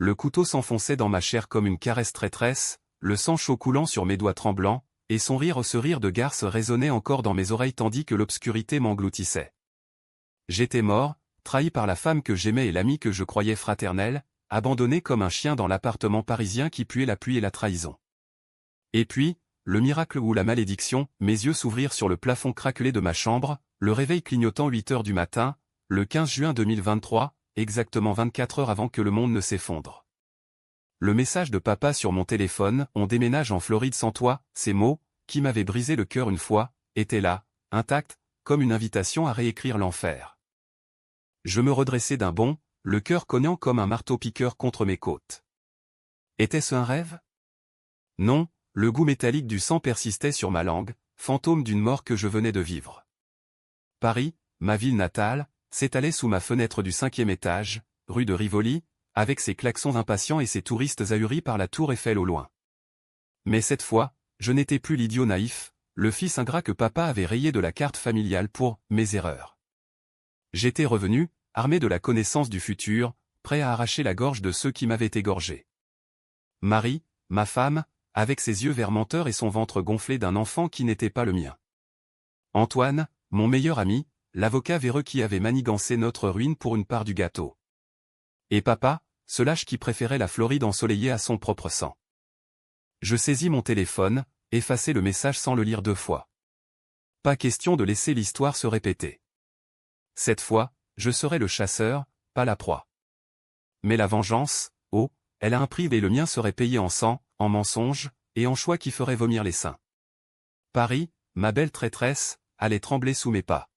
le couteau s'enfonçait dans ma chair comme une caresse traîtresse, le sang chaud coulant sur mes doigts tremblants, et ce rire de garce résonnait encore dans mes oreilles tandis que l'obscurité m'engloutissait. J'étais mort, trahi par la femme que j'aimais et l'ami que je croyais fraternel, abandonné comme un chien dans l'appartement parisien qui puait la pluie et la trahison. Et puis, le miracle ou la malédiction, mes yeux s'ouvrirent sur le plafond craquelé de ma chambre, le réveil clignotant 8 heures du matin, le 15 juin 2023, exactement 24 heures avant que le monde ne s'effondre. Le message de papa sur mon téléphone, on déménage en Floride sans toi, ces mots, qui m'avaient brisé le cœur une fois, étaient là, intacts, comme une invitation à réécrire l'enfer. Je me redressai d'un bond, le cœur cognant comme un marteau-piqueur contre mes côtes. Était-ce un rêve? Non, le goût métallique du sang persistait sur ma langue, fantôme d'une mort que je venais de vivre. Paris, ma ville natale, s'étalait sous ma fenêtre du 5e étage, rue de Rivoli, avec ses klaxons impatients et ses touristes ahuris par la tour Eiffel au loin. Mais cette fois, je n'étais plus l'idiot naïf, le fils ingrat que papa avait rayé de la carte familiale pour « mes erreurs ». J'étais revenu, armé de la connaissance du futur, prêt à arracher la gorge de ceux qui m'avaient égorgé. Marie, ma femme, avec ses yeux vert menteurs et son ventre gonflé d'un enfant qui n'était pas le mien. Antoine, mon meilleur ami, l'avocat véreux qui avait manigancé notre ruine pour une part du gâteau. Et papa, ce lâche qui préférait la Floride ensoleillée à son propre sang. Je saisis mon téléphone, effaçai le message sans le lire 2 fois. Pas question de laisser l'histoire se répéter. Cette fois, je serai le chasseur, pas la proie. Mais la vengeance, oh, elle a un prix et le mien serait payé en sang, en mensonges, et en choix qui feraient vomir les seins. Paris, ma belle traîtresse, allait trembler sous mes pas.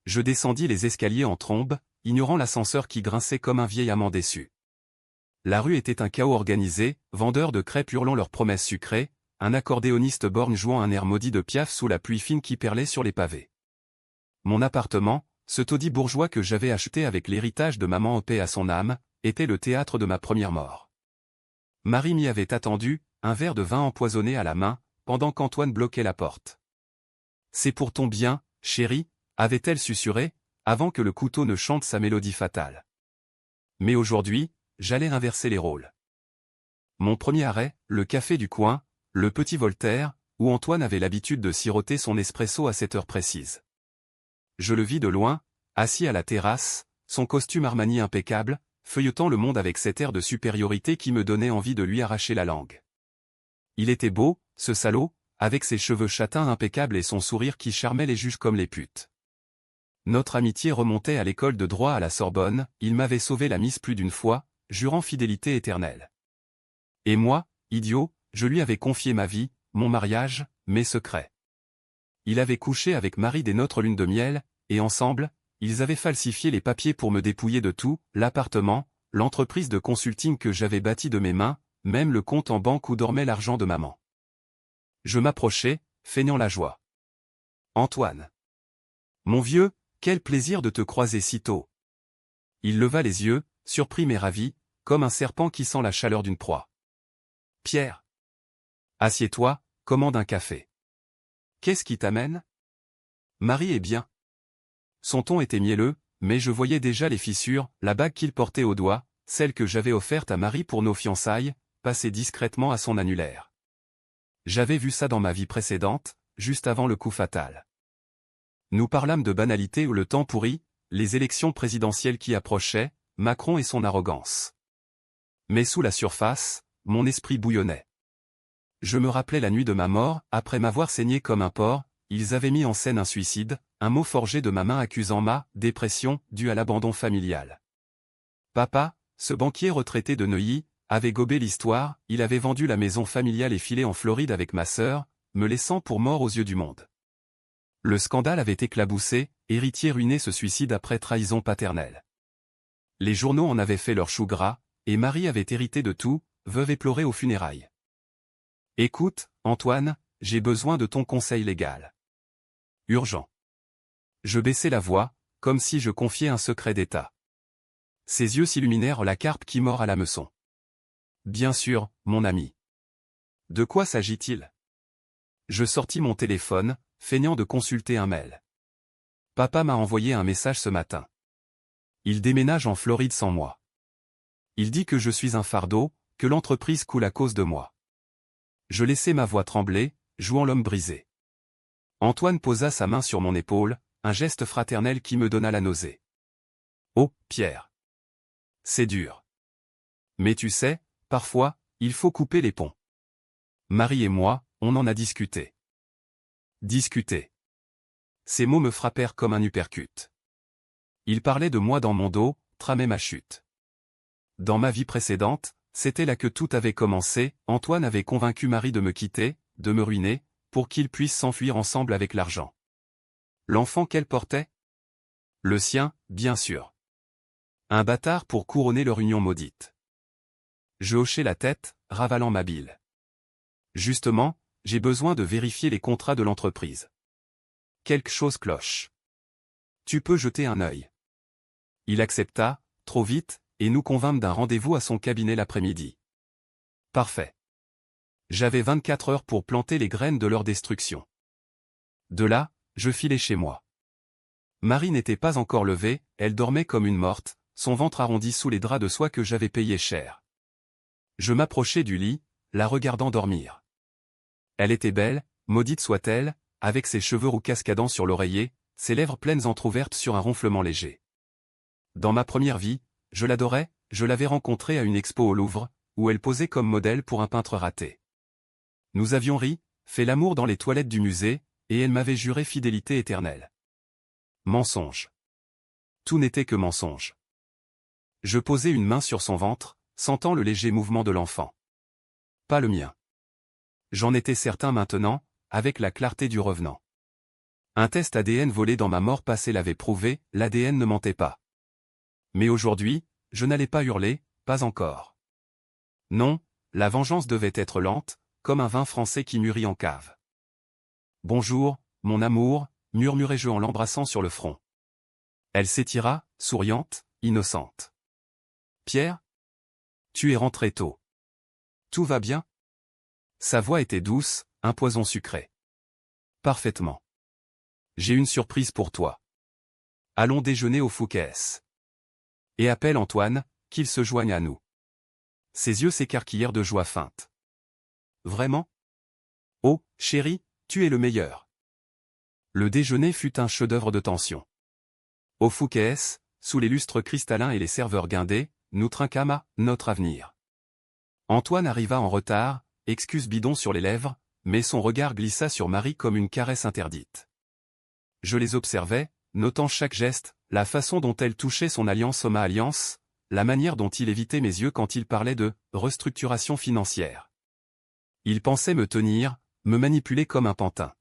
Je descendis les escaliers en trombe, ignorant l'ascenseur qui grinçait comme un vieil amant déçu. La rue était un chaos organisé, vendeurs de crêpes hurlant leurs promesses sucrées, un accordéoniste borgne jouant un air maudit de Piaf sous la pluie fine qui perlait sur les pavés. Mon appartement, ce taudis bourgeois que j'avais acheté avec l'héritage de maman en paix à son âme, était le théâtre de ma première mort. Marie m'y avait attendu, un verre de vin empoisonné à la main, pendant qu'Antoine bloquait la porte. « C'est pour ton bien, chérie », avait-elle susurré, avant que le couteau ne chante sa mélodie fatale. Mais aujourd'hui, j'allais inverser les rôles. Mon premier arrêt, le café du coin, le petit Voltaire, où Antoine avait l'habitude de siroter son espresso à cette heure précise. Je le vis de loin, assis à la terrasse, son costume Armani impeccable, feuilletant le monde avec cet air de supériorité qui me donnait envie de lui arracher la langue. Il était beau, ce salaud, avec ses cheveux châtains impeccables et son sourire qui charmait les juges comme les putes. Notre amitié remontait à l'école de droit à la Sorbonne, il m'avait sauvé la mise plus d'une fois, jurant fidélité éternelle. Et moi, idiot, je lui avais confié ma vie, mon mariage, mes secrets. Il avait couché avec Marie dès notre lune de miel, et ensemble, ils avaient falsifié les papiers pour me dépouiller de tout, l'appartement, l'entreprise de consulting que j'avais bâtie de mes mains, même le compte en banque où dormait l'argent de maman. Je m'approchai, feignant la joie. « Antoine. Mon vieux, quel plaisir de te croiser si tôt. » Il leva les yeux, surpris mais ravi, comme un serpent qui sent la chaleur d'une proie. « Pierre. Assieds-toi, commande un café. » « Qu'est-ce qui t'amène ? » ?»« Marie est bien. » Son ton était mielleux, mais je voyais déjà les fissures, la bague qu'il portait au doigt, celle que j'avais offerte à Marie pour nos fiançailles, passée discrètement à son annulaire. J'avais vu ça dans ma vie précédente, juste avant le coup fatal. Nous parlâmes de banalités où le temps pourri, les élections présidentielles qui approchaient, Macron et son arrogance. Mais sous la surface, mon esprit bouillonnait. Je me rappelais la nuit de ma mort, après m'avoir saigné comme un porc, ils avaient mis en scène un suicide, un mot forgé de ma main accusant ma dépression, due à l'abandon familial. Papa, ce banquier retraité de Neuilly, avait gobé l'histoire, il avait vendu la maison familiale et filé en Floride avec ma sœur, me laissant pour mort aux yeux du monde. Le scandale avait éclaboussé, héritier ruiné se suicide après trahison paternelle. Les journaux en avaient fait leur chou gras, et Marie avait hérité de tout, veuve éplorée aux funérailles. « Écoute, Antoine, j'ai besoin de ton conseil légal. Urgent. » Je baissai la voix, comme si je confiais un secret d'État. Ses yeux s'illuminèrent la carpe qui mord à l'hameçon. « Bien sûr, mon ami. De quoi s'agit-il ? » Je sortis mon téléphone, feignant de consulter un mail. Papa m'a envoyé un message ce matin. Il déménage en Floride sans moi. Il dit que je suis un fardeau, que l'entreprise coule à cause de moi. Je laissai ma voix trembler, jouant l'homme brisé. Antoine posa sa main sur mon épaule, un geste fraternel qui me donna la nausée. Oh, Pierre. C'est dur. Mais tu sais, parfois, il faut couper les ponts. Marie et moi, on en a discuté. Discuté. Ces mots me frappèrent comme un uppercut. Il parlait de moi dans mon dos, tramait ma chute. Dans ma vie précédente, c'était là que tout avait commencé. Antoine avait convaincu Marie de me quitter, de me ruiner, pour qu'ils puissent s'enfuir ensemble avec l'argent. L'enfant qu'elle portait? Le sien, bien sûr. Un bâtard pour couronner leur union maudite. Je hochai la tête, ravalant ma bile. Justement, j'ai besoin de vérifier les contrats de l'entreprise. Quelque chose cloche. Tu peux jeter un œil. Il accepta, trop vite, et nous convînmes d'un rendez-vous à son cabinet l'après-midi. Parfait. J'avais 24 heures pour planter les graines de leur destruction. De là, je filai chez moi. Marie n'était pas encore levée, elle dormait comme une morte, son ventre arrondi sous les draps de soie que j'avais payés cher. Je m'approchai du lit, la regardant dormir. Elle était belle, maudite soit-elle, avec ses cheveux roux cascadant sur l'oreiller, ses lèvres pleines entr'ouvertes sur un ronflement léger. Dans ma première vie, je l'adorais, je l'avais rencontrée à une expo au Louvre, où elle posait comme modèle pour un peintre raté. Nous avions ri, fait l'amour dans les toilettes du musée, et elle m'avait juré fidélité éternelle. Mensonge. Tout n'était que mensonge. Je posai une main sur son ventre, sentant le léger mouvement de l'enfant. Pas le mien. J'en étais certain maintenant, avec la clarté du revenant. Un test ADN volé dans ma mort passée l'avait prouvé, l'ADN ne mentait pas. Mais aujourd'hui, je n'allais pas hurler, pas encore. Non, la vengeance devait être lente, comme un vin français qui mûrit en cave. Bonjour, mon amour, murmurai-je en l'embrassant sur le front. Elle s'étira, souriante, innocente. Pierre? Tu es rentré tôt. Tout va bien? Sa voix était douce, un poison sucré. Parfaitement. J'ai une surprise pour toi. Allons déjeuner au Fouquet's. Et appelle Antoine, qu'il se joigne à nous. Ses yeux s'écarquillèrent de joie feinte. Vraiment? Oh, chérie, tu es le meilleur. Le déjeuner fut un chef-d'œuvre de tension. Au Fouquet's, sous les lustres cristallins et les serveurs guindés, nous trinquâmes à notre avenir. Antoine arriva en retard, excuse bidon sur les lèvres, mais son regard glissa sur Marie comme une caresse interdite. Je les observais, notant chaque geste, la façon dont elle touchait son alliance Soma Alliance, la manière dont il évitait mes yeux quand il parlait de restructuration financière. Il pensait me tenir, me manipuler comme un pantin.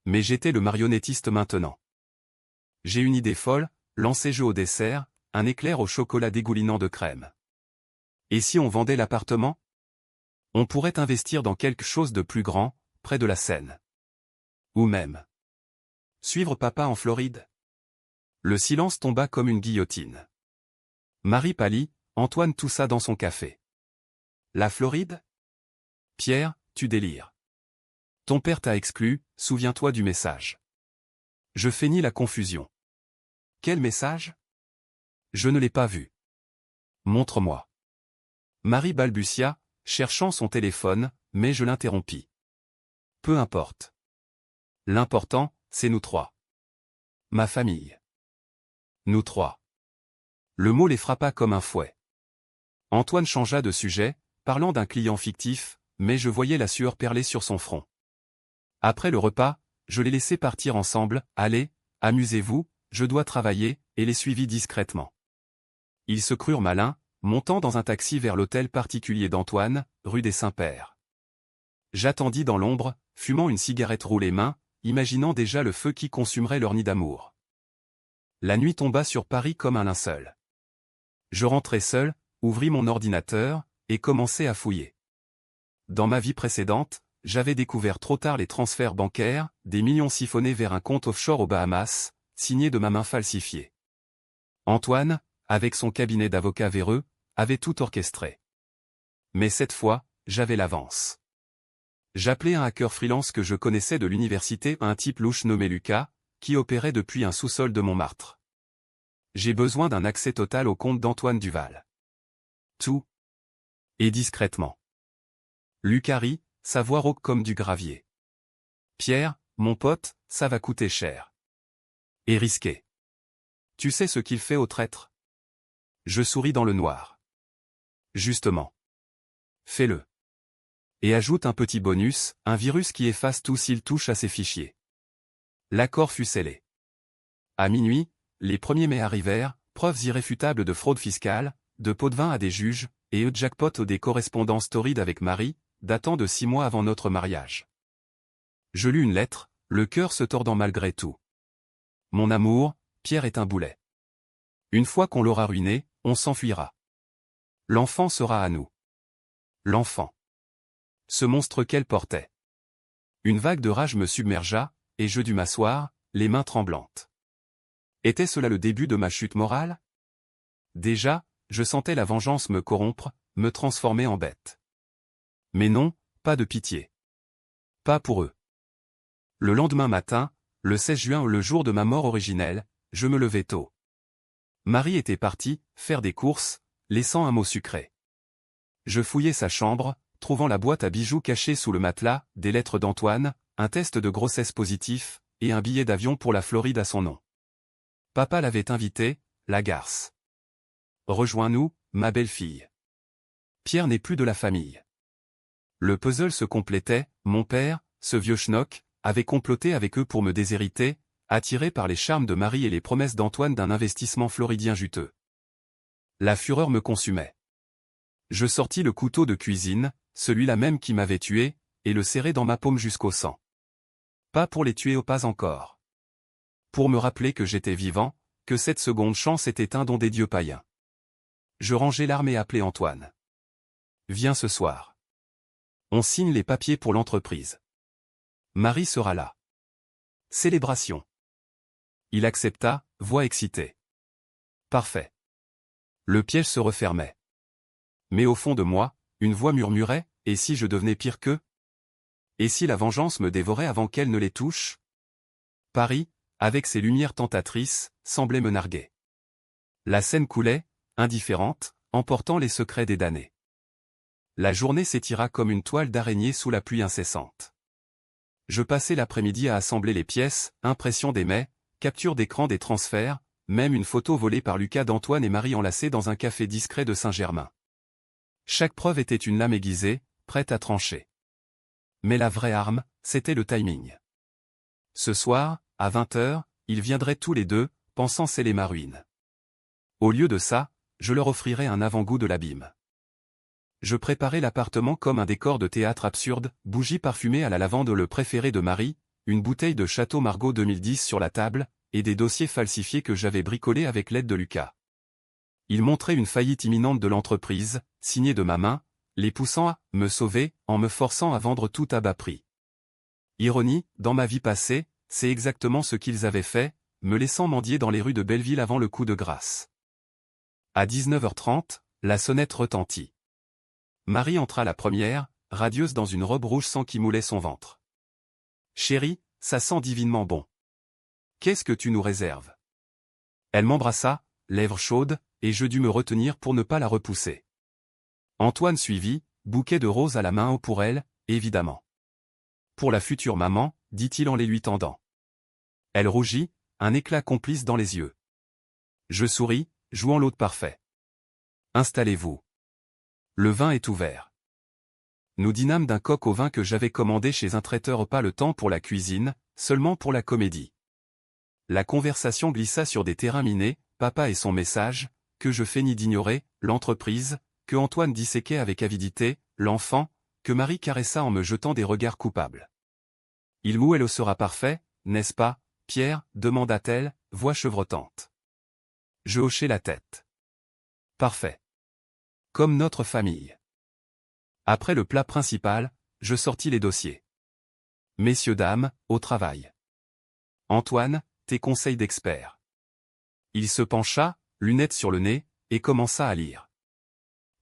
Mais j'étais le marionnettiste maintenant. J'ai une idée folle, lancai-je au dessert, un éclair au chocolat dégoulinant de crème. Et si on vendait l'appartement? On pourrait investir dans quelque chose de plus grand, près de la Seine. Ou même suivre papa en Floride. Le silence tomba comme une guillotine. Marie pâlit, Antoine toussa dans son café. La Floride? Pierre, tu délires. Ton père t'a exclu, souviens-toi du message. Je feignis la confusion. Quel message? Je ne l'ai pas vu. Montre-moi. Marie balbutia, cherchant son téléphone, mais je l'interrompis. Peu importe. L'important, c'est nous trois. Ma famille. Nous trois. Le mot les frappa comme un fouet. Antoine changea de sujet, parlant d'un client fictif, mais je voyais la sueur perler sur son front. Après le repas, je les laissai partir ensemble, allez, amusez-vous, je dois travailler, et les suivis discrètement. Ils se crurent malins, montant dans un taxi vers l'hôtel particulier d'Antoine, rue des Saints-Pères. J'attendis dans l'ombre, fumant une cigarette roulée main, imaginant déjà le feu qui consumerait leur nid d'amour. La nuit tomba sur Paris comme un linceul. Je rentrai seul, ouvris mon ordinateur, et commençai à fouiller. Dans ma vie précédente, j'avais découvert trop tard les transferts bancaires, des millions siphonnés vers un compte offshore aux Bahamas, signés de ma main falsifiée. Antoine, avec son cabinet d'avocats véreux, avait tout orchestré. Mais cette fois, j'avais l'avance. J'appelai un hacker freelance que je connaissais de l'université, un type louche nommé Lucas, qui opérait depuis un sous-sol de Montmartre. J'ai besoin d'un accès total au compte d'Antoine Duval. Tout. Et discrètement. Lucas rit, sa voix rauque comme du gravier. Pierre, mon pote, ça va coûter cher. Et risqué. Tu sais ce qu'il fait au traître? Je souris dans le noir. Justement. Fais-le. Et ajoute un petit bonus, un virus qui efface tout s'il touche à ses fichiers. L'accord fut scellé. À minuit, les 1er mai arrivèrent, preuves irréfutables de fraude fiscale, de pots de vin à des juges, et jackpot des correspondances torrides avec Marie, datant de 6 mois avant notre mariage. Je lus une lettre, le cœur se tordant malgré tout. Mon amour, Pierre est un boulet. Une fois qu'on l'aura ruiné, on s'enfuira. L'enfant sera à nous. L'enfant. Ce monstre qu'elle portait. Une vague de rage me submergea, et je dus m'asseoir, les mains tremblantes. Était-ce là le début de ma chute morale? Déjà, je sentais la vengeance me corrompre, me transformer en bête. Mais non, pas de pitié. Pas pour eux. Le lendemain matin, le 16 juin, le jour de ma mort originelle, je me levai tôt. Marie était partie, faire des courses, laissant un mot sucré. Je fouillai sa chambre, trouvant la boîte à bijoux cachée sous le matelas, des lettres d'Antoine, un test de grossesse positif, et un billet d'avion pour la Floride à son nom. Papa l'avait invité, la garce. Rejoins-nous, ma belle-fille. Pierre n'est plus de la famille. Le puzzle se complétait, mon père, ce vieux schnock, avait comploté avec eux pour me déshériter, attiré par les charmes de Marie et les promesses d'Antoine d'un investissement floridien juteux. La fureur me consumait. Je sortis le couteau de cuisine, celui-là même qui m'avait tué, et le serrai dans ma paume jusqu'au sang. Pas pour les tuer ou pas encore. Pour me rappeler que j'étais vivant, que cette seconde chance était un don des dieux païens. Je rangeai l'arme et appelai Antoine. Viens ce soir. On signe les papiers pour l'entreprise. Marie sera là. Célébration. Il accepta, voix excitée. Parfait. Le piège se refermait. Mais au fond de moi, une voix murmurait, et si je devenais pire qu'eux? Et si la vengeance me dévorait avant qu'elle ne les touche? Paris, avec ses lumières tentatrices, semblait me narguer. La Seine coulait, indifférente, emportant les secrets des damnés. La journée s'étira comme une toile d'araignée sous la pluie incessante. Je passai l'après-midi à assembler les pièces, impression des mets, capture d'écran des transferts, même une photo volée par Lucas d'Antoine et Marie enlacée dans un café discret de Saint-Germain. Chaque preuve était une lame aiguisée, prête à trancher. Mais la vraie arme, c'était le timing. Ce soir, à 20h, ils viendraient tous les deux, pensant sceller ma ruine. Au lieu de ça, je leur offrirais un avant-goût de l'abîme. Je préparais l'appartement comme un décor de théâtre absurde, bougies parfumées à la lavande, le préféré de Marie, une bouteille de Château Margaux 2010 sur la table, et des dossiers falsifiés que j'avais bricolés avec l'aide de Lucas. Il montrait une faillite imminente de l'entreprise, signée de ma main, les poussant à me sauver, en me forçant à vendre tout à bas prix. Ironie, dans ma vie passée, c'est exactement ce qu'ils avaient fait, me laissant mendier dans les rues de Belleville avant le coup de grâce. À 19h30, la sonnette retentit. Marie entra la première, radieuse dans une robe rouge sang qui moulait son ventre. Chérie, ça sent divinement bon. Qu'est-ce que tu nous réserves? Elle m'embrassa, lèvres chaudes, et je dus me retenir pour ne pas la repousser. Antoine suivit, bouquet de roses à la main, pour elle, évidemment. Pour la future maman, dit-il en les lui tendant. Elle rougit, un éclat complice dans les yeux. Je souris, jouant l'hôte parfait. Installez-vous. Le vin est ouvert. Nous dînâmes d'un coq au vin que j'avais commandé chez un traiteur, pas le temps pour la cuisine, seulement pour la comédie. La conversation glissa sur des terrains minés, papa et son message, que je feignis d'ignorer, l'entreprise, que Antoine disséquait avec avidité, l'enfant, que Marie caressa en me jetant des regards coupables. Il moue, elle sera parfait, n'est-ce pas, Pierre, demanda-t-elle, voix chevrotante. Je hochai la tête. Parfait. Comme notre famille. Après le plat principal, je sortis les dossiers. Messieurs, dames, au travail. Antoine, tes conseils d'expert. Il se pencha, lunettes sur le nez, et commença à lire.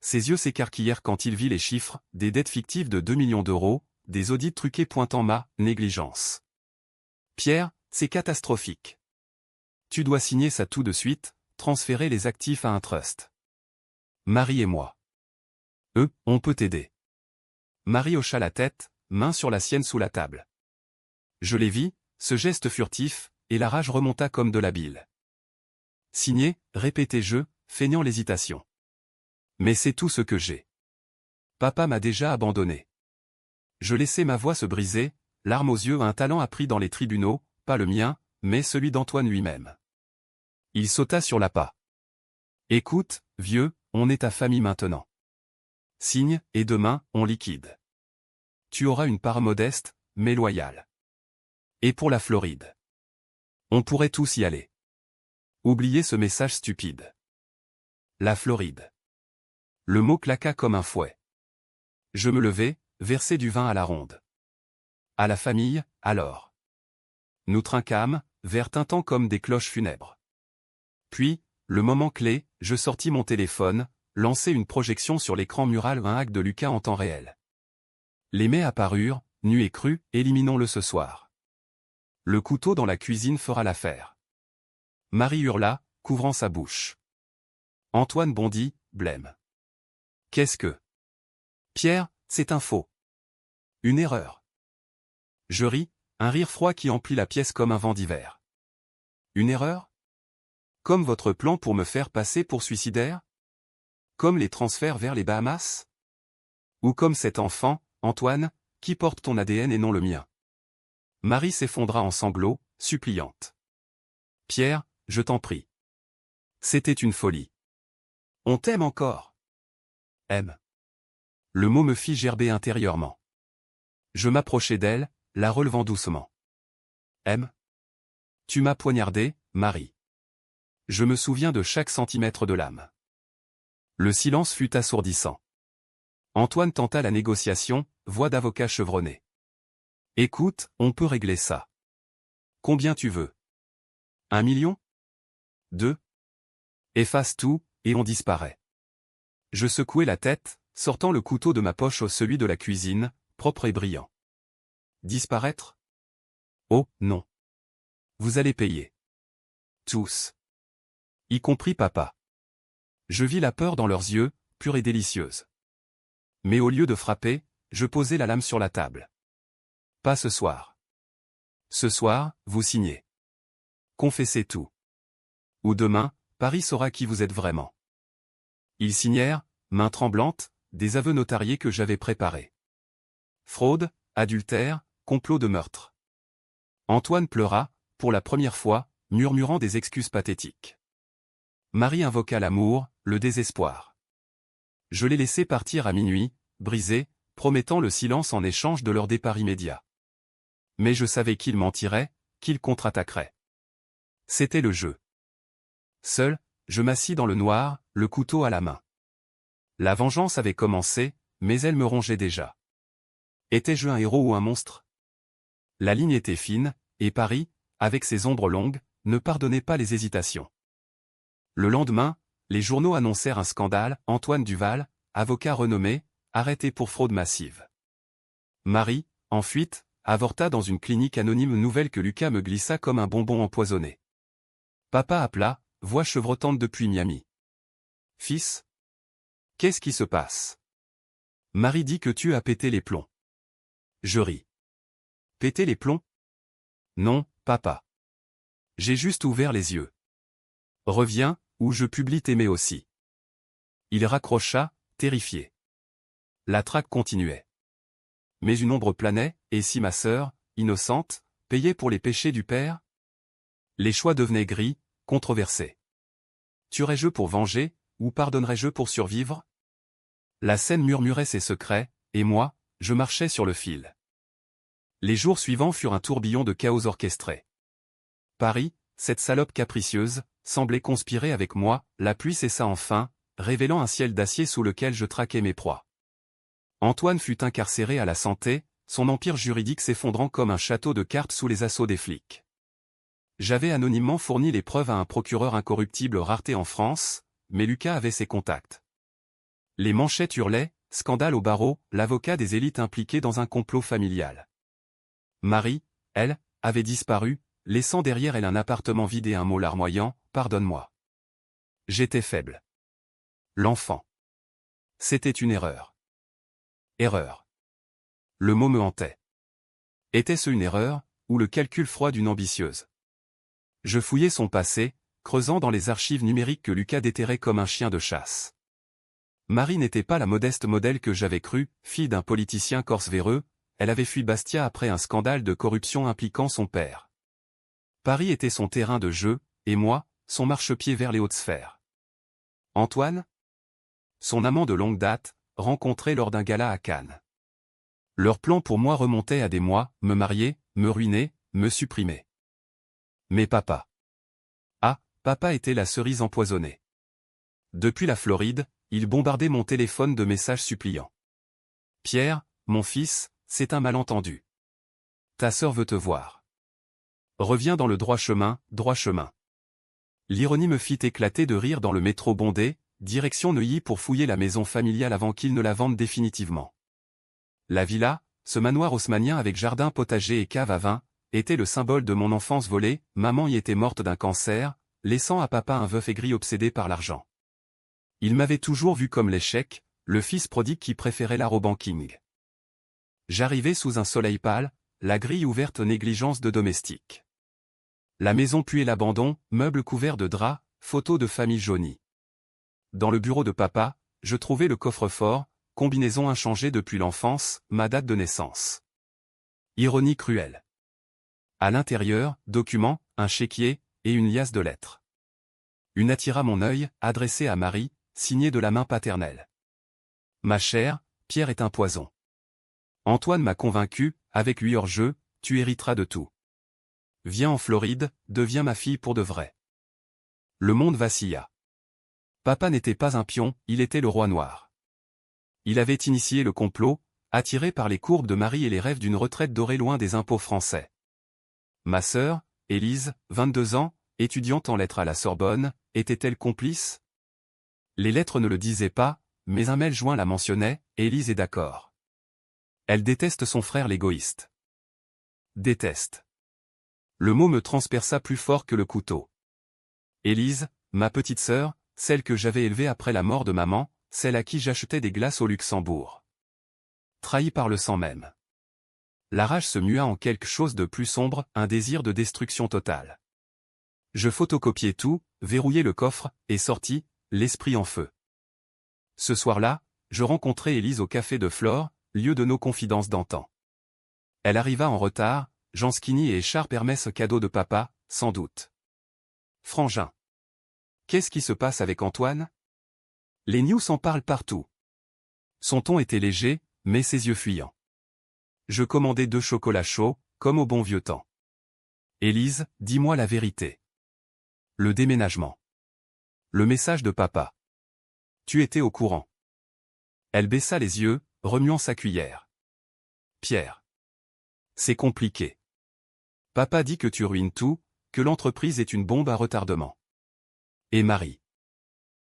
Ses yeux s'écarquillèrent quand il vit les chiffres, des dettes fictives de 2 millions d'euros, des audits truqués pointant ma négligence. Pierre, c'est catastrophique. Tu dois signer ça tout de suite, transférer les actifs à un trust. Marie et moi. On peut t'aider. Marie hocha la tête, main sur la sienne sous la table. Je les vis, ce geste furtif, et la rage remonta comme de la bile. Signé, répétai-je, feignant l'hésitation. Mais c'est tout ce que j'ai. Papa m'a déjà abandonné. Je laissai ma voix se briser, larmes aux yeux, un talent appris dans les tribunaux, pas le mien, mais celui d'Antoine lui-même. Il sauta sur l'appât. Écoute, vieux, on est ta famille maintenant. Signe, et demain, on liquide. Tu auras une part modeste, mais loyale. Et pour la Floride. On pourrait tous y aller. Oubliez ce message stupide. La Floride. Le mot claqua comme un fouet. Je me levai, versai du vin à la ronde. À la famille, alors. Nous trinquâmes, verres tintants comme des cloches funèbres. Puis, le moment clé, je sortis mon téléphone, lançai une projection sur l'écran mural un hack de Lucas en temps réel. Les mets apparurent, nus et crus, éliminons-le ce soir. Le couteau dans la cuisine fera l'affaire. Marie hurla, couvrant sa bouche. Antoine bondit, blême. Qu'est-ce que... Pierre, c'est un faux. Une erreur. Je ris, un rire froid qui emplit la pièce comme un vent d'hiver. Une erreur? Comme votre plan pour me faire passer pour suicidaire? Comme les transferts vers les Bahamas? Ou comme cet enfant, Antoine, qui porte ton ADN et non le mien? Marie s'effondra en sanglots, suppliante. Pierre, je t'en prie. C'était une folie. On t'aime encore. Aime. Le mot me fit gerber intérieurement. Je m'approchai d'elle, la relevant doucement. Aime. Tu m'as poignardé, Marie. Je me souviens de chaque centimètre de l'âme. Le silence fut assourdissant. Antoine tenta la négociation, voix d'avocat chevronné. Écoute, on peut régler ça. Combien tu veux? 1 million? 2? Efface tout, et on disparaît. Je secouai la tête, sortant le couteau de ma poche au celui de la cuisine, propre et brillant. Disparaître? Oh, non. Vous allez payer. Tous. Y compris papa. Je vis la peur dans leurs yeux, pure et délicieuse. Mais au lieu de frapper, je posai la lame sur la table. Pas ce soir. Ce soir, vous signez. Confessez tout. Ou demain, Paris saura qui vous êtes vraiment. Ils signèrent, main tremblante, des aveux notariés que j'avais préparés. Fraude, adultère, complot de meurtre. Antoine pleura, pour la première fois, murmurant des excuses pathétiques. Marie invoqua l'amour, le désespoir. Je les laissai partir à minuit, brisés, promettant le silence en échange de leur départ immédiat. Mais je savais qu'ils mentiraient, qu'ils contre-attaqueraient. C'était le jeu. Seul, je m'assis dans le noir, le couteau à la main. La vengeance avait commencé, mais elle me rongeait déjà. Étais-je un héros ou un monstre? La ligne était fine, et Paris, avec ses ombres longues, ne pardonnait pas les hésitations. Le lendemain, les journaux annoncèrent un scandale, Antoine Duval, avocat renommé, arrêté pour fraude massive. Marie, en fuite, avorta dans une clinique anonyme, nouvelle que Lucas me glissa comme un bonbon empoisonné. Papa appela, voix chevrotante depuis Miami. Fils? Qu'est-ce qui se passe? Marie dit que tu as pété les plombs. Je ris. Pété les plombs? Non, papa. J'ai juste ouvert les yeux. Reviens, ou je publie t'aimer aussi. Il raccrocha, terrifié. La traque continuait. Mais une ombre planait, et si ma sœur, innocente, payait pour les péchés du père? Les choix devenaient gris, controversés. Tuerais-je pour venger, ou pardonnerais-je pour survivre? La scène murmurait ses secrets, et moi, je marchais sur le fil. Les jours suivants furent un tourbillon de chaos orchestré. Paris, cette salope capricieuse, semblait conspirer avec moi, la pluie cessa enfin, révélant un ciel d'acier sous lequel je traquais mes proies. Antoine fut incarcéré à la santé, son empire juridique s'effondrant comme un château de cartes sous les assauts des flics. J'avais anonymement fourni les preuves à un procureur incorruptible, rareté en France, mais Lucas avait ses contacts. Les manchettes hurlaient, scandale au barreau, l'avocat des élites impliqué dans un complot familial. Marie, elle, avait disparu, laissant derrière elle un appartement vide et un mot larmoyant, pardonne-moi. J'étais faible. L'enfant. C'était une erreur. Erreur. Le mot me hantait. Était-ce une erreur, ou le calcul froid d'une ambitieuse? Je fouillais son passé, creusant dans les archives numériques que Lucas déterrait comme un chien de chasse. Marie n'était pas la modeste modèle que j'avais crue, fille d'un politicien corse véreux, elle avait fui Bastia après un scandale de corruption impliquant son père. Paris était son terrain de jeu, et moi, son marchepied vers les hautes sphères. Antoine? Son amant de longue date, rencontré lors d'un gala à Cannes. Leur plan pour moi remontait à des mois, me marier, me ruiner, me supprimer. Mais papa. Ah, papa était la cerise empoisonnée. Depuis la Floride, il bombardait mon téléphone de messages suppliants. Pierre, mon fils, c'est un malentendu. Ta sœur veut te voir. Reviens dans le droit chemin, droit chemin. L'ironie me fit éclater de rire dans le métro bondé, direction Neuilly pour fouiller la maison familiale avant qu'ils ne la vendent définitivement. La villa, ce manoir haussmannien avec jardin potager et cave à vin, était le symbole de mon enfance volée, maman y était morte d'un cancer, laissant à papa un veuf aigri obsédé par l'argent. Il m'avait toujours vu comme l'échec, le fils prodigue qui préférait l'art au banking. J'arrivais sous un soleil pâle, la grille ouverte aux négligences de domestiques. La maison puait l'abandon, meubles couverts de draps, photos de famille jaunies. Dans le bureau de papa, je trouvais le coffre-fort, combinaison inchangée depuis l'enfance, ma date de naissance. Ironie cruelle. À l'intérieur, documents, un chéquier, et une liasse de lettres. Une attira mon œil, adressée à Marie, signée de la main paternelle. Ma chère, Pierre est un poison. Antoine m'a convaincu, avec lui hors jeu, tu hériteras de tout. Viens en Floride, deviens ma fille pour de vrai. Le monde vacilla. Papa n'était pas un pion, il était le roi noir. Il avait initié le complot, attiré par les courbes de Marie et les rêves d'une retraite dorée loin des impôts français. Ma sœur, Élise, 22 ans, étudiante en lettres à la Sorbonne, était-elle complice? Les lettres ne le disaient pas, mais un mail joint la mentionnait, Élise est d'accord. Elle déteste son frère l'égoïste. Déteste. Le mot me transperça plus fort que le couteau. Élise, ma petite sœur, celle que j'avais élevée après la mort de maman, celle à qui j'achetais des glaces au Luxembourg. Trahie par le sang même. La rage se mua en quelque chose de plus sombre, un désir de destruction totale. Je photocopiai tout, verrouillai le coffre, et sortis, l'esprit en feu. Ce soir-là, je rencontrai Élise au café de Flore, lieu de nos confidences d'antan. Elle arriva en retard, Jean Skinny et écharpe Hermès cadeau de papa, sans doute. Frangin. Qu'est-ce qui se passe avec Antoine? Les news en parlent partout. Son ton était léger, mais ses yeux fuyants. Je commandai 2 chocolats chauds, comme au bon vieux temps. Élise, dis-moi la vérité. Le déménagement. Le message de papa. Tu étais au courant. Elle baissa les yeux, remuant sa cuillère. Pierre. C'est compliqué. Papa dit que tu ruines tout, que l'entreprise est une bombe à retardement. Et Marie.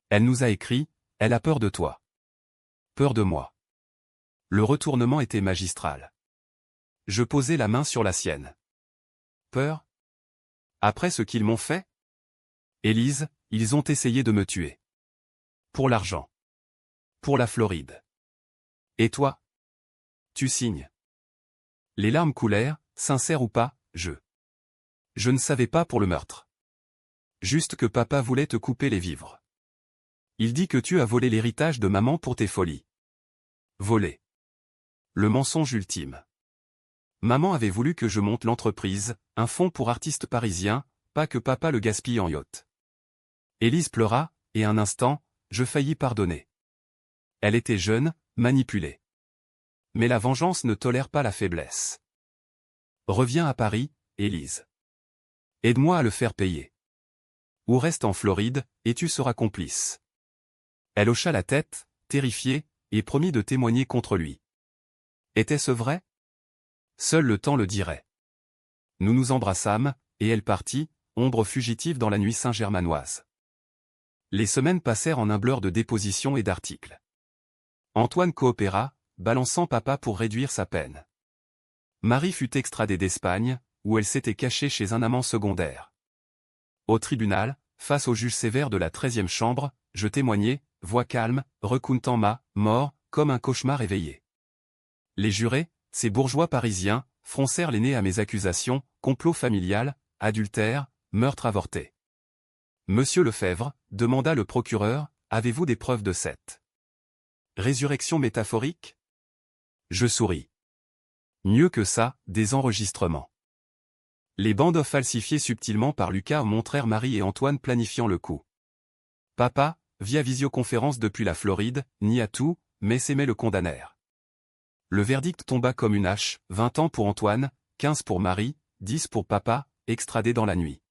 Elle nous a écrit, elle a peur de toi. Peur de moi. Le retournement était magistral. Je posai la main sur la sienne. Peur? Après ce qu'ils m'ont fait? Élise, ils ont essayé de me tuer. Pour l'argent. Pour la Floride. Et toi? Tu signes. Les larmes coulèrent, sincères ou pas, Je ne savais pas pour le meurtre. Juste que papa voulait te couper les vivres. Il dit que tu as volé l'héritage de maman pour tes folies. Volé. Le mensonge ultime. Maman avait voulu que je monte l'entreprise, un fonds pour artistes parisiens, pas que papa le gaspille en yacht. Élise pleura, et un instant, je faillis pardonner. Elle était jeune, manipulée. Mais la vengeance ne tolère pas la faiblesse. Reviens à Paris, Élise. Aide-moi à le faire payer. Ou reste en Floride, et tu seras complice. Elle hocha la tête, terrifiée, et promit de témoigner contre lui. Était-ce vrai? Seul le temps le dirait. Nous nous embrassâmes, et elle partit, ombre fugitive dans la nuit saint-germanoise. Les semaines passèrent en un blur de dépositions et d'articles. Antoine coopéra, balançant papa pour réduire sa peine. Marie fut extradée d'Espagne, où elle s'était cachée chez un amant secondaire. Au tribunal, face au juge sévère de la 13e chambre, je témoignai, voix calme, recountant ma mort, comme un cauchemar éveillé. Les jurés, ces bourgeois parisiens, froncèrent les nez à mes accusations, complot familial, adultère, meurtre avorté. Monsieur Lefebvre, demanda le procureur, avez-vous des preuves de cette résurrection métaphorique? Je souris. Mieux que ça, des enregistrements. Les bandes falsifiées subtilement par Lucas montrèrent Marie et Antoine planifiant le coup. Papa, via visioconférence depuis la Floride, nia tout, mais s'aimait le condamnèrent. Le verdict tomba comme une hache, 20 ans pour Antoine, 15 pour Marie, 10 pour papa, extradé dans la nuit.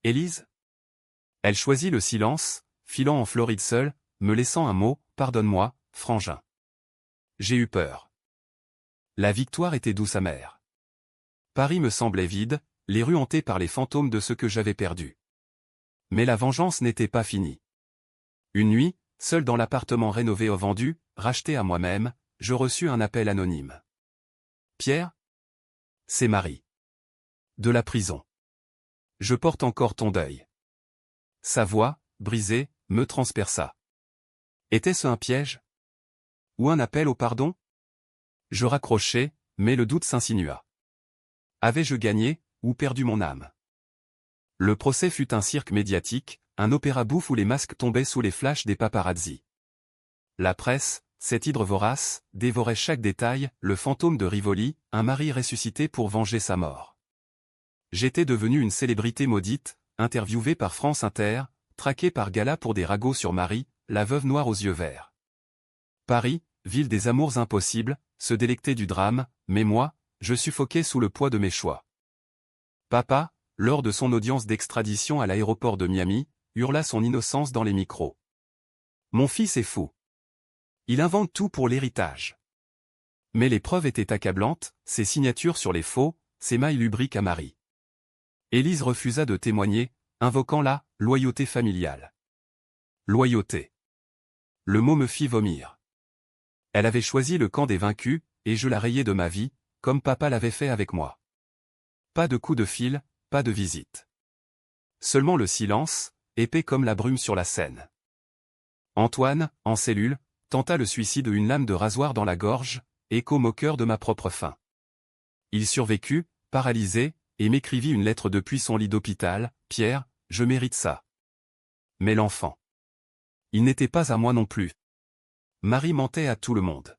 Élise? Elle choisit le silence, filant en Floride seule, me laissant un mot, pardonne-moi, frangin. J'ai eu peur. La victoire était douce amère. Paris me semblait vide, les rues hantées par les fantômes de ce que j'avais perdu. Mais la vengeance n'était pas finie. Une nuit, seul dans l'appartement rénové au vendu, racheté à moi-même, je reçus un appel anonyme. Pierre? C'est Marie. De la prison. Je porte encore ton deuil. Sa voix, brisée, me transperça. Était-ce un piège? Ou un appel au pardon? Je raccrochai, mais le doute s'insinua. Avais-je gagné, ou perdu mon âme? Le procès fut un cirque médiatique, un opéra bouffe où les masques tombaient sous les flashs des paparazzis. La presse, cette hydre vorace, dévorait chaque détail, le fantôme de Rivoli, un mari ressuscité pour venger sa mort. J'étais devenu une célébrité maudite, interviewée par France Inter, traquée par Gala pour des ragots sur Marie, la veuve noire aux yeux verts. Paris, ville des amours impossibles, se délectait du drame, mais moi, je suffoquais sous le poids de mes choix. Papa, lors de son audience d'extradition à l'aéroport de Miami, hurla son innocence dans les micros. Mon fils est fou. Il invente tout pour l'héritage. Mais les preuves étaient accablantes, ses signatures sur les faux, ses mailles lubriques à Marie. Élise refusa de témoigner, invoquant la loyauté familiale. Loyauté. Le mot me fit vomir. Elle avait choisi le camp des vaincus, et je la rayais de ma vie, comme papa l'avait fait avec moi. Pas de coup de fil, pas de visite. Seulement le silence, épais comme la brume sur la Seine. Antoine, en cellule, tenta le suicide une lame de rasoir dans la gorge, écho moqueur de ma propre faim. Il survécut, paralysé, et m'écrivit une lettre depuis son lit d'hôpital, « Pierre, je mérite ça. » Mais l'enfant. Il n'était pas à moi non plus. Marie mentait à tout le monde.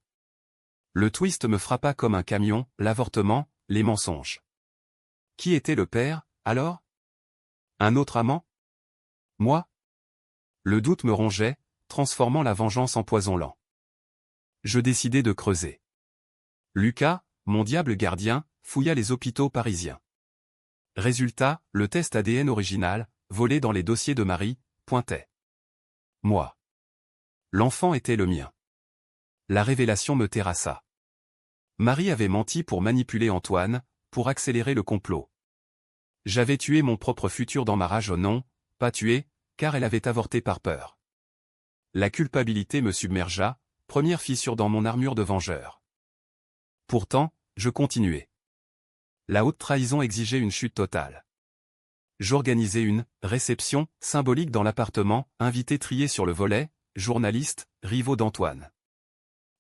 Le twist me frappa comme un camion, l'avortement, les mensonges. Qui était le père, alors? Un autre amant? Moi? Le doute me rongeait, transformant la vengeance en poison lent. Je décidai de creuser. Lucas, mon diable gardien, fouilla les hôpitaux parisiens. Résultat, le test ADN original, volé dans les dossiers de Marie, pointait. Moi. L'enfant était le mien. La révélation me terrassa. Marie avait menti pour manipuler Antoine, pour accélérer le complot. J'avais tué mon propre futur dans ma rage, non, pas tué, car elle avait avorté par peur. La culpabilité me submergea, première fissure dans mon armure de vengeur. Pourtant, je continuais. La haute trahison exigeait une chute totale. J'organisai une réception symbolique dans l'appartement, invités triés sur le volet, journalistes, rivaux d'Antoine.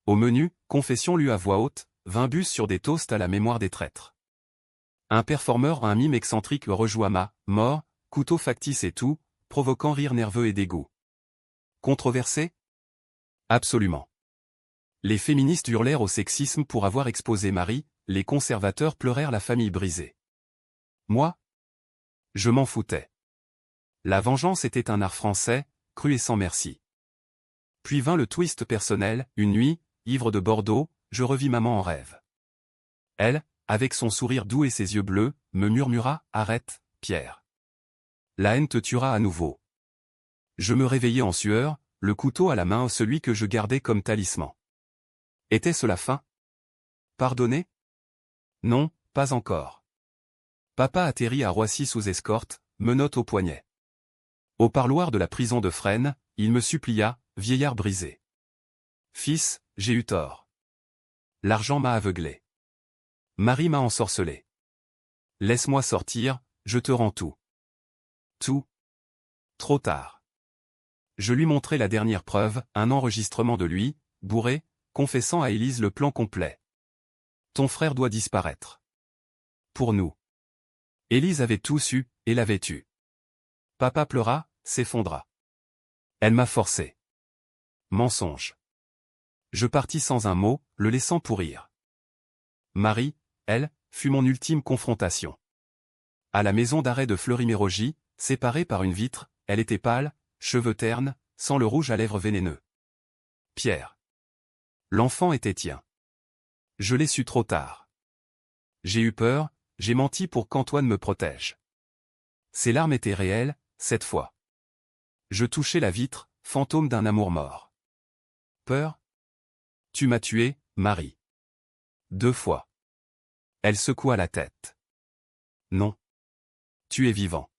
Au menu, confession lue à voix haute, 20 bus sur des toasts à la mémoire des traîtres. Un performeur, un mime excentrique rejoua ma mort, couteau factice et tout, provoquant rire nerveux et dégoût. Controversé? Absolument. Les féministes hurlèrent au sexisme pour avoir exposé Marie, les conservateurs pleurèrent la famille brisée. Moi? Je m'en foutais. La vengeance était un art français, cru et sans merci. Puis vint le twist personnel, une nuit, ivre de Bordeaux, je revis maman en rêve. Elle, avec son sourire doux et ses yeux bleus, me murmura « Arrête, Pierre. La haine te tuera à nouveau. » Je me réveillai en sueur, le couteau à la main, celui que je gardais comme talisman. Était-ce la fin? Pardonner? Non, pas encore. Papa atterrit à Roissy sous escorte, menottes au poignet. Au parloir de la prison de Fresnes, il me supplia, vieillard brisé. Fils, j'ai eu tort. L'argent m'a aveuglé. Marie m'a ensorcelé. Laisse-moi sortir, je te rends tout. Tout. Trop tard. Je lui montrai la dernière preuve, un enregistrement de lui, bourré, confessant à Élise le plan complet. Ton frère doit disparaître. Pour nous. Élise avait tout su, et l'avait tu. Papa pleura, s'effondra. Elle m'a forcé. Mensonge. Je partis sans un mot, le laissant pourrir. Marie, elle, fut mon ultime confrontation. À la maison d'arrêt de Fleury-Mérogis, séparée par une vitre, elle était pâle, cheveux ternes, sans le rouge à lèvres vénéneux. Pierre. L'enfant était tien. Je l'ai su trop tard. J'ai eu peur, j'ai menti pour qu'Antoine me protège. Ses larmes étaient réelles, cette fois. Je touchais la vitre, fantôme d'un amour mort. Peur? Tu m'as tué, Marie. 2 fois. Elle secoua la tête. Non. Tu es vivant.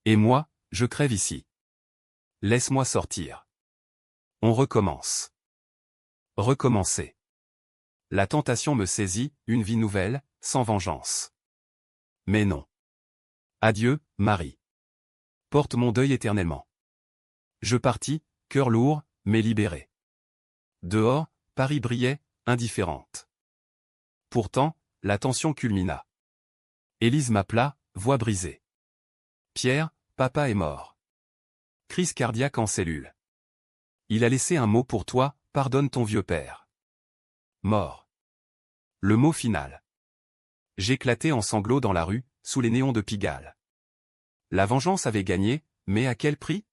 Et moi, je crève ici. Laisse-moi sortir. On recommence. Recommencer. La tentation me saisit, une vie nouvelle, sans vengeance. Mais non. Adieu, Marie. Porte mon deuil éternellement. Je partis, cœur lourd, mais libéré. Dehors, Paris brillait, indifférente. Pourtant, la tension culmina. Élise m'appela, voix brisée. Pierre, papa est mort. Crise cardiaque en cellule. Il a laissé un mot pour toi, pardonne ton vieux père. Mort. Le mot final. J'éclatai en sanglots dans la rue, sous les néons de Pigalle. La vengeance avait gagné, mais à quel prix?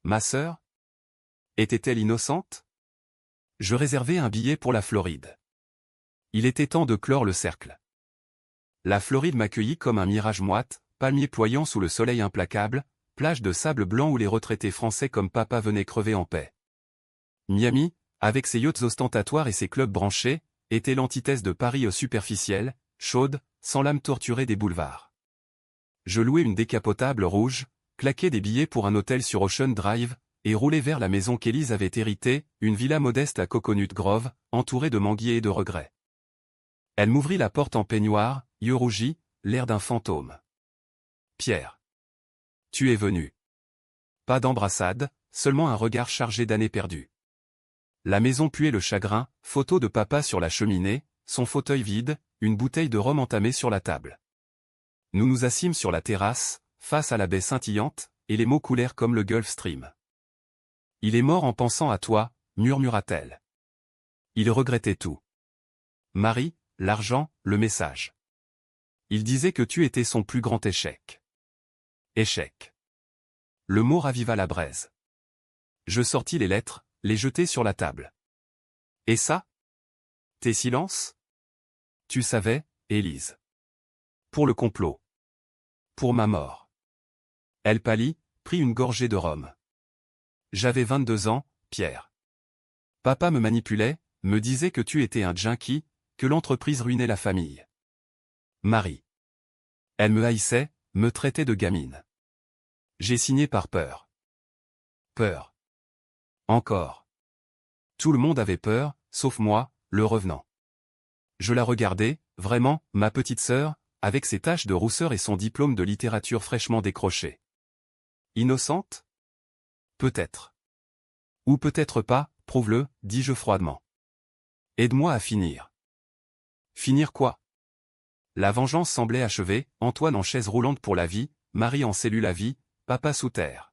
Ma sœur? Était-elle innocente? Je réservai un billet pour la Floride. Il était temps de clore le cercle. La Floride m'accueillit comme un mirage moite, palmiers ployants sous le soleil implacable, plage de sable blanc où les retraités français comme papa venaient crever en paix. Miami, avec ses yachts ostentatoires et ses clubs branchés, était l'antithèse de Paris superficielle, chaude, sans l'âme torturée des boulevards. Je louai une décapotable rouge, claquai des billets pour un hôtel sur Ocean Drive, et roulai vers la maison qu'Élise avait héritée, une villa modeste à Coconut Grove, entourée de manguiers et de regrets. Elle m'ouvrit la porte en peignoir, yeux rougis, l'air d'un fantôme. Pierre. Tu es venu. Pas d'embrassade, seulement un regard chargé d'années perdues. La maison puait le chagrin, photo de papa sur la cheminée, son fauteuil vide, une bouteille de rhum entamée sur la table. Nous nous assîmes sur la terrasse, face à la baie scintillante, et les mots coulèrent comme le Gulf Stream. Il est mort en pensant à toi, murmura-t-elle. Il regrettait tout. Marie, l'argent, le message. Il disait que tu étais son plus grand échec. Échec. Le mot raviva la braise. Je sortis les lettres, les jetai sur la table. Et ça? Tes silences? Tu savais, Élise. Pour le complot. Pour ma mort. Elle pâlit, prit une gorgée de rhum. J'avais 22 ans, Pierre. Papa me manipulait, me disait que tu étais un junkie, que l'entreprise ruinait la famille. Marie. Elle me haïssait, me traitait de gamine. J'ai signé par peur. Peur. Encore. Tout le monde avait peur, sauf moi, le revenant. Je la regardais, vraiment, ma petite sœur, avec ses taches de rousseur et son diplôme de littérature fraîchement décroché. Innocente? Peut-être. Ou peut-être pas, prouve-le, dis-je froidement. Aide-moi à finir. Finir quoi? La vengeance semblait achevée, Antoine en chaise roulante pour la vie, Marie en cellule à vie, papa sous terre.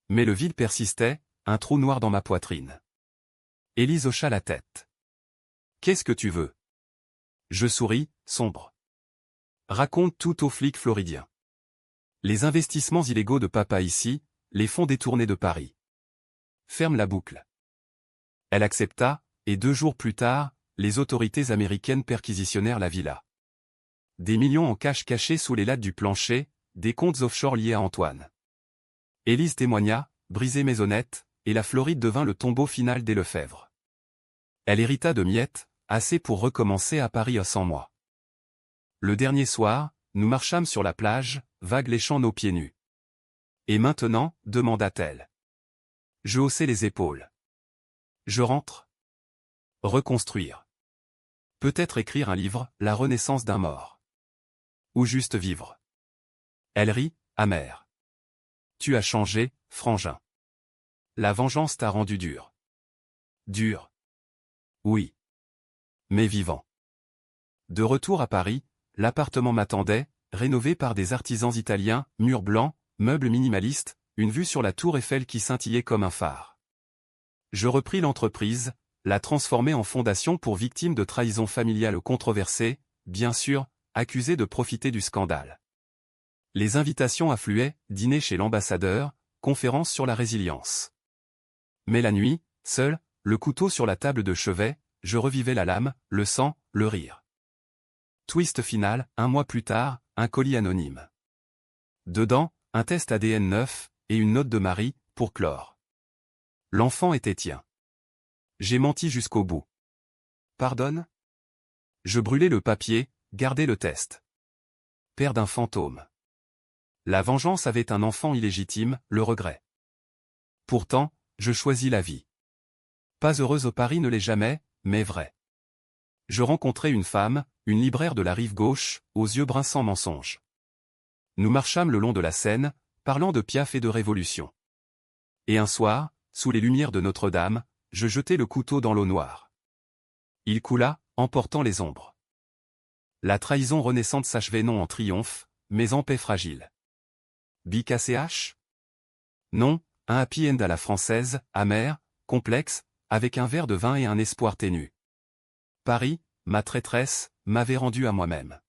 Mais le vide persistait, un trou noir dans ma poitrine. Élise hocha la tête. Qu'est-ce que tu veux? Je souris, sombre. Raconte tout aux flics floridiens. Les investissements illégaux de papa ici, les fonds détournés de Paris. Ferme la boucle. Elle accepta, et 2 jours plus tard, les autorités américaines perquisitionnèrent la villa. Des millions en cash cachés sous les lattes du plancher, des comptes offshore liés à Antoine. Élise témoigna, brisée maisonnette, et la Floride devint le tombeau final des Lefebvre. Elle hérita de miettes, assez pour recommencer à Paris sans moi. Le dernier soir, nous marchâmes sur la plage, vagues léchant nos pieds nus. Et maintenant, demanda-t-elle. Je haussai les épaules. Je rentre. Reconstruire. Peut-être écrire un livre, La renaissance d'un mort. Ou juste vivre. Elle rit, amère. Tu as changé, frangin. La vengeance t'a rendu dur. Dur. Oui. Mais vivant. De retour à Paris, l'appartement m'attendait, rénové par des artisans italiens, murs blancs, meubles minimalistes, une vue sur la tour Eiffel qui scintillait comme un phare. Je repris l'entreprise, la transformai en fondation pour victimes de trahison familiale controversée, bien sûr, accusées de profiter du scandale. Les invitations affluaient, dîner chez l'ambassadeur, conférences sur la résilience. Mais la nuit, seul, le couteau sur la table de chevet, je revivais la lame, le sang, le rire. Twist final, 1 mois plus tard, un colis anonyme. Dedans, un test ADN neuf, et une note de Marie, pour clore. L'enfant était tien. J'ai menti jusqu'au bout. Pardonne? Je brûlai le papier, gardai le test. Père d'un fantôme. La vengeance avait un enfant illégitime, le regret. Pourtant, je choisis la vie. Pas heureuse au Paris ne l'est jamais, mais vrai. Je rencontrai une femme, une libraire de la rive gauche, aux yeux bruns sans mensonge. Nous marchâmes le long de la Seine, parlant de Piaf et de Révolution. Et un soir, sous les lumières de Notre-Dame, je jetai le couteau dans l'eau noire. Il coula, emportant les ombres. La trahison renaissante s'achevait non en triomphe, mais en paix fragile. BKCH? Non, un happy end à la française, amer, complexe, avec un verre de vin et un espoir ténu. Paris, ma traîtresse, m'avait rendu à moi-même.